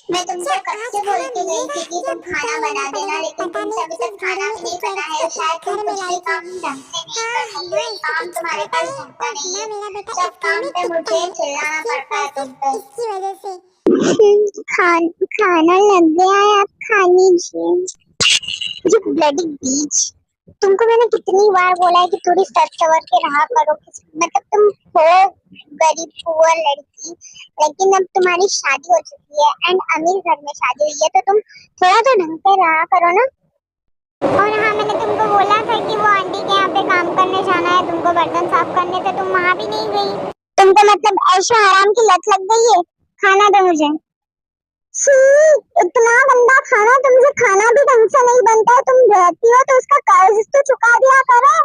मैं तुमको कब से बोलती गई थी कि तुम खाना बना देना, लेकिन तुमसे अभी तक खाना भी नहीं बना है। शायद तुम कुछ भी काम ढंग से नहीं कर सकते, एक काम तुम्हारे पास होता नहीं है, सब काम पे मुझे चिल्लाना पड़ता है तुम पे। इसकी वजह से खाना लग गया है, आप खा लीजिए। ये ब्लडी बीच, तुमको मैंने कितनी बार बोला है कि थोड़ी सच सवर के रहा करो, मतलब तुम हो गरीब पुअर लड़की, लेकिन अब तुम्हारी शादी हो चुकी है एंड अमीर घर में शादी हुई है, तो तुम थोड़ा तो ढंग से रहा करो ना। और हाँ, मैंने तुमको बोला था कि वो आंटी के यहाँ पे काम करने जाना है, तुमको बर्तन साफ करने, तो तुम वहाँ भी नहीं गई। तुमको मतलब ऐशो आराम की लत लग गई है। खाना दो मुझे। छी, इतना गंदा खाना, तुमसे खाना भी ढंग से नहीं बनता है। तुम रहती हो तो उसका कर्ज तो चुका दिया करो।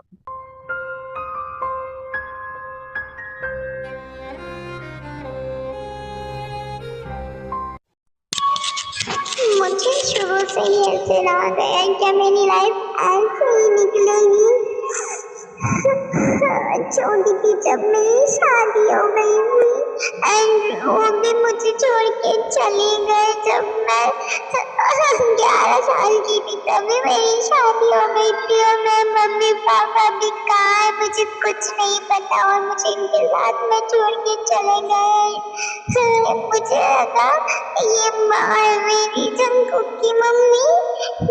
मुझे शुरू से ही ऐसे रहा गया है, क्या मेरी लाइफ ऐसे ही निकलेगी। छोटी थी जब मेरी शादी हो गई थी एंड वो भी मुझे छोड़ के चले गए जब मैं 11 साल की थी, तभी मेरी शादी हो गई थी और मेरे मम्मी पापा भी कहाँ है मुझे कुछ नहीं पता और मुझे इनके साथ में छोड़ के चले गए। मुझे लगा ये मेरी जंकुक की मम्मी,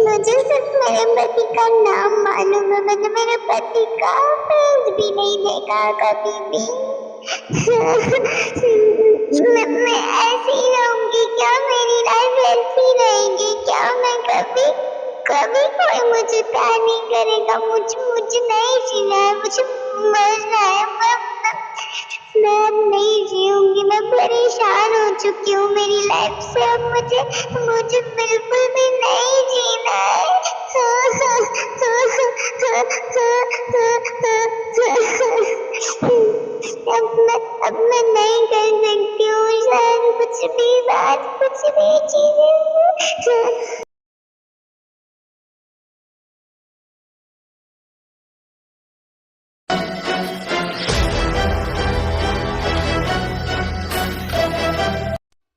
मुझे सिर्फ मेरे पति का नाम मालूम है, मैंने मेरे पति का फेस भी नहीं देखा कभी भी। मैं ऐसी ही रहूंगी क्या? मेरी लाइफ ऐसी रहेगी क्या? मैं कभी कभी कोई मुझे प्यार नहीं करेगा, मुझे नहीं जीना है, मुझे मरना है। मैं अब नहीं जीऊंगी, मैं परेशान हो चुकी हूँ मेरी लाइफ से, अब मुझे बिल्कुल भी नहीं जीना है। अब मैं नहीं कर सकती हूँ शायद कुछ भी बात, कुछ भी चीजें।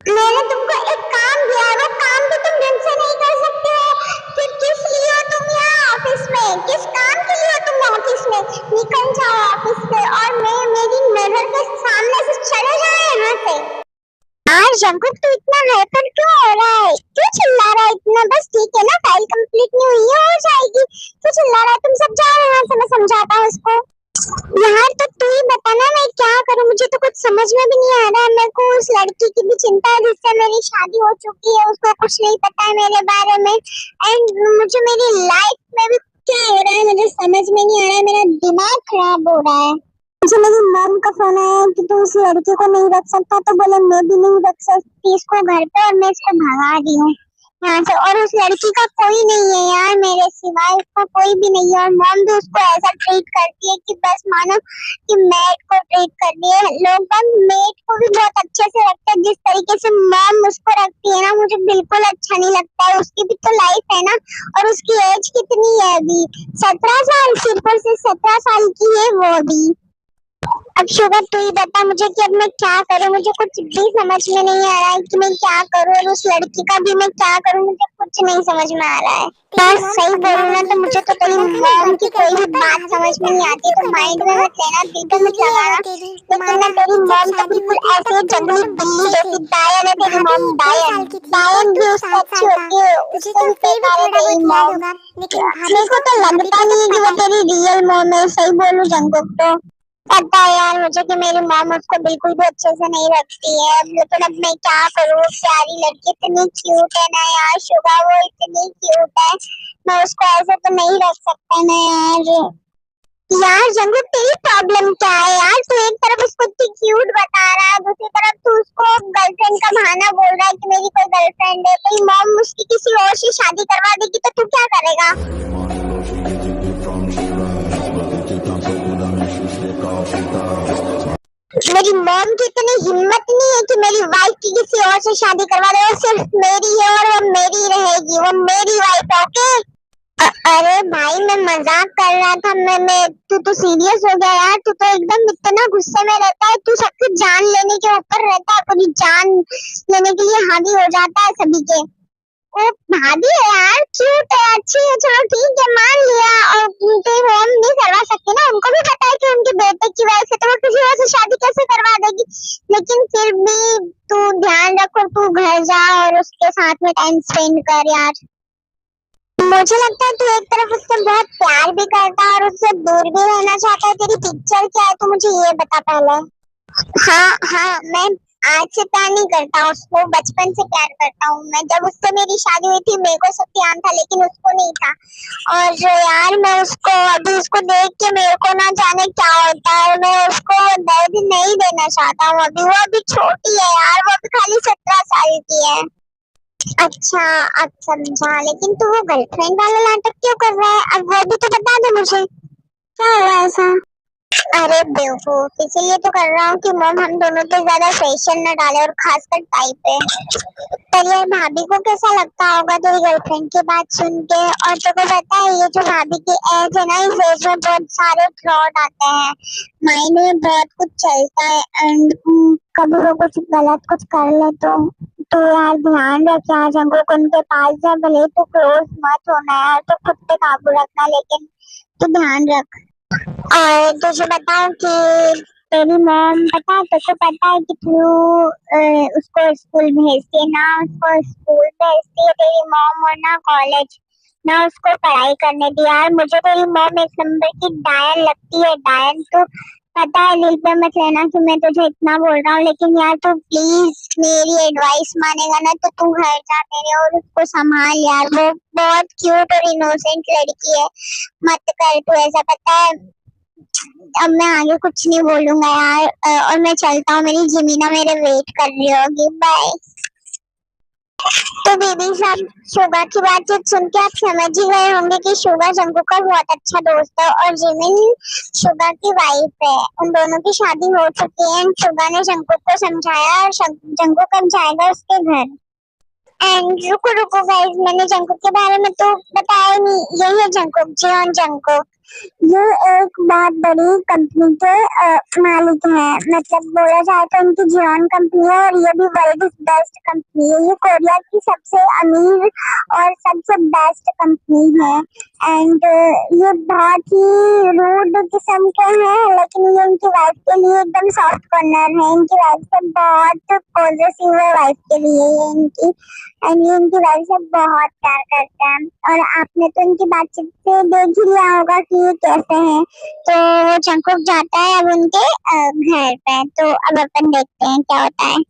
मैंने तुमको एक काम दिया है, वो काम भी तुम ढंग से नहीं कर सकते हो। फिर किस लिए हो तुम यहाँ ऑफिस में? किस काम के लिए हो तुम ऑफिस में? निकल जाओ ऑफिस से और मेरी नजर के सामने से चले जाओ यहाँ से। यार जंकुक, तू इतना हाइपर क्यों हो रहा है? क्यों चिल्ला रहा है इतना? बस ठीक है ना, फाइल कंप्लीट नहीं हुई है, हो जाएगी। क्यों चिल्ला रहा है? तुम सब जाओ यहाँ से, मैं समझाता हूँ उसको। यार तो तू ही बता ना, मैं क्या करूं? मुझे तो कुछ समझ में भी नहीं आ रहा है। मेरे को उस लड़की की भी चिंता है जिससे मेरी शादी हो चुकी है, उसको कुछ नहीं पता है मेरे बारे में एंड मुझे मेरी लाइफ में भी क्या हो रहा है मुझे समझ में नहीं आ रहा है, मेरा दिमाग खराब हो रहा है। मुझे मेरी मॉम का फोन आया कि तू उस लड़के को नहीं रख सकता, तो बोले मैं भी नहीं रख सकती इसको घर पे और मैं इसको भगा दी हूँ यहाँ से। और उस लड़की का कोई नहीं है यार मेरे सिवाय, उसका कोई भी नहीं है और मॉम भी उसको ऐसा ट्रीट करती है कि बस मानो कि मेड को ट्रीट कर रही है। लोग मेड को भी बहुत अच्छे से रखते हैं, जिस तरीके से मॉम उसको रखती है ना, मुझे बिल्कुल अच्छा नहीं लगता है। उसकी भी तो लाइफ है ना, और उसकी एज कितनी है अभी? 17 साल, सिर्फ और सिर्फ 17 साल की है वो भी। अब शुगर तू ही बता मुझे कि अब मैं क्या करूं? मुझे कुछ भी समझ में नहीं आ रहा है कि मैं क्या करूं, और उस लड़की का भी मैं क्या करूं, मुझे कुछ नहीं समझ में आ रहा है। बस सही बोलूं ना तो मुझे तो तेरी मॉम की कोई भी बात समझ में नहीं आती, तो माइंड में मत लेना, दिल पे मत लगाना। लेकिन ना तेरी मॉम तो बिल्कुल ऐसे जंगली बिल्ली जैसी डायन है तेरी मॉम, डायन। डायन भी उससे अच्छी होती है, उससे भी बेकार है तेरी मॉम। मेरे को तो लगता नहीं है कि वो तेरी रियल मॉम है, सही बोलूं जंकुक तो। पता है यार मुझे कि मेरी मॉम उसको बिल्कुल भी अच्छे से नहीं रखती है, लेकिन अब मैं क्या करूँ? प्यारी लड़की इतनी क्यूट है ना यार, शुभा वो इतनी क्यूट है, मैं उसको ऐसे तो नहीं रख सकता ना यार। यार जंगू, तेरी प्रॉब्लम क्या है यार? तू एक तरफ उसको इतनी क्यूट बता रहा है, दूसरी तरफ तू उसको गर्लफ्रेंड का बहाना बोल रहा है कि मेरी कोई गर्लफ्रेंड है। तेरी मॉम उसकी किसी और से शादी करवा देगी तो तू क्या करेगा? मेरी मॉम की इतनी हिम्मत नहीं है कि मेरी वाइफ की किसी और से शादी करवा दे, वो सिर्फ मेरी है और वो मेरी रहेगी, वो मेरी वाइफ है, ओके? अरे भाई मैं मजाक कर रहा था। मैं तू तो सीरियस हो गया यार। तू तो एकदम इतना गुस्से में रहता है। तू सब कुछ जान लेने के ऊपर रहता है। पूरी जान लेने के लिए हावी हो जाता है सभी के। ओ भाभी है यार, क्यूट है, अच्छी है, चलो ठीक है मान लिया। और उनके होम नहीं करवा सकते ना, उनको भी पता है कि उनके बेटे की वजह से तो वो किसी और से शादी कैसे करवा देगी। लेकिन फिर भी तू ध्यान रखो, तू घर जा और उसके साथ में टाइम स्पेंड कर यार। मुझे लगता है तू एक तरफ उससे बहुत प्यार भी करता है और उससे दूर भी रहना चाहता है। तेरी पिक्चर क्या है, तू मुझे ये बता पहले। हाँ हाँ, मैं आज से प्यार नहीं करता, उसको बचपन से प्यार करता हूँ मैं। जब उससे मेरी शादी हुई थी मेरे को सब ध्यान था, लेकिन उसको नहीं था। और जो यार मैं उसको अभी उसको देख के मेरे को ना जाने क्या होता है। मैं उसको दर्द नहीं देना चाहता हूँ अभी। वो अभी छोटी है यार, वो अभी खाली 17 साल की है। अच्छा, अब समझा। लेकिन तू वो गर्लफ्रेंड वाला नाटक क्यों कर रहा है? अब वो भी तो बता दे मुझे, क्या हुआ ऐसा? अरे बेवकूफ, इसीलिए तो कर रहा हूँ कि मम हम दोनों पे ज्यादा प्रेशर न डाले, और खासकर टाइप पे। पर यार भाभी को कैसा लगता होगा तेरी गर्लफ्रेंड की बात सुन के? और तेको पता है ये जो भाभी की एज है ना, इस एज में बहुत सारे फ्रॉड आते हैं। माइंड में बहुत कुछ चलता है। एंड कभी वो कुछ गलत कुछ कर ले तो यार ध्यान रख यार, जंगल उनके पास जाए, भले तो क्लोज मत होना यार, तो खुद पे काबू रखना, लेकिन तू ध्यान रख। और तुझे बताऊं कि तेरी मॉम पता है, तुझे पता है कि तू उसको स्कूल भेजती है ना, उसको स्कूल भेजती है तेरी मॉम, और ना कॉलेज, ना उसको पढ़ाई करने दी यार। मुझे तेरी मॉम एक नंबर की डायन लगती है, डायन। तो पता है, दिल पे मत लेना कि मैं तुझे इतना बोल रहा हूँ, लेकिन यार तू प्लीज मेरी एडवाइस मानेगा ना, तो तू घर जा मेरे और उसको संभाल यार। वो बहुत क्यूट और इनोसेंट लड़की है। मत कर तू ऐसा, पता है। अब मैं आगे कुछ नहीं बोलूंगा यार। और मैं चलता हूँ, मेरी जिमीना मेरे वेट कर रही होगी। बाय। तो बेबी साहब, शुगा की बातचीत सुन के आप समझ ही गए होंगे कि शुगा जंगू का बहुत अच्छा दोस्त है, और जिमिन शुगा की वाइफ है। उन दोनों की शादी हो चुकी है। शुगा ने जंगू को समझाया, और जंगू कब जाएगा उसके घर। एंड रुको रुको गाइस, मैंने जंगकुक के बारे में तो बताया ही नहीं। ये है जंगकुक, जियोन जंगकुक। ये एक बहुत बड़ी कंपनी के मालिक हैं। मतलब बोला जाए तो इनकी जियोन कंपनी है, और ये भी वर्ल्ड बेस्ट कंपनी है। ये कोरिया की सबसे अमीर और सबसे बेस्ट कंपनी है। एंड ये बहुत ही रूड किस्म के हैं, लेकिन ये इनकी वाइफ के लिए एकदम सॉफ्ट कॉर्नर है। इनकी वाइफ से बहुत पॉजिटिव है, वाइफ के लिए ये इनकी। एंड ये इनकी वाइफ से बहुत प्यार करते हैं। और आपने तो इनकी बातचीत से देख ही लिया होगा कि ये कैसे हैं। तो वो जंगकुक जाता है अब उनके घर पे। तो अब अपन देखते हैं क्या होता है।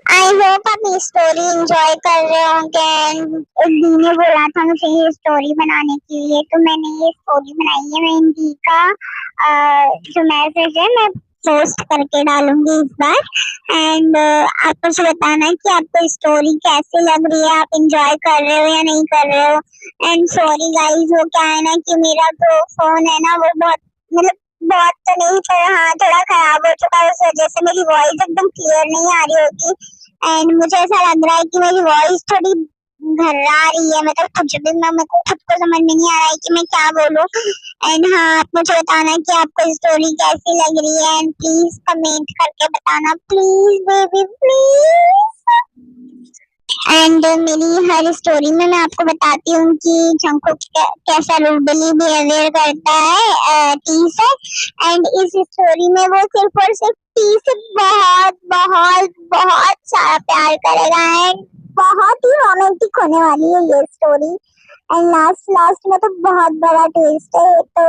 आई होप आप ये स्टोरी एंजॉय कर रहे होंगे। दी ने बोला था मुझे ये स्टोरी बनाने के लिए, तो मैंने ये स्टोरी बनाई है। मैं दी का जो मैसेज है मैं पोस्ट करके डालूंगी इस बार। एंड आप मुझे बताना कि आपको स्टोरी कैसी लग रही है, आप एंजॉय कर रहे हो या नहीं कर रहे हो। एंड सॉरी गाइस, वो क्या है ना कि मेरा जो फोन है ना वो बहुत, मतलब बहुत तो नहीं, पर हाँ थोड़ा खराब हो चुका है। उस वजह से मेरी वॉइस एकदम क्लियर नहीं आ रही होगी। एंड मुझे ऐसा लग रहा है कि मेरी वॉइस थोड़ी घर्रा रही है। मतलब कुछ भी मेरे को खुद को समझ में नहीं आ रहा है कि मैं क्या बोलूं। एंड हाँ, आप मुझे बताना कि आपको स्टोरी कैसी लग रही है। एंड प्लीज कमेंट करके बताना, प्लीज बेबी प्लीज। एंड मेरी हर स्टोरी में मैं आपको बताती हूँ कि जंगकुक कैसा रूडली बिहेवियर करता है टी से। एंड इस स्टोरी में वो सिर्फ और सिर्फ टी से बहुत बहुत बहुत सारा प्यार करेगा। एंड बहुत ही रोमांटिक होने वाली है ये स्टोरी। एंड लास्ट लास्ट में तो बहुत बड़ा ट्विस्ट है। तो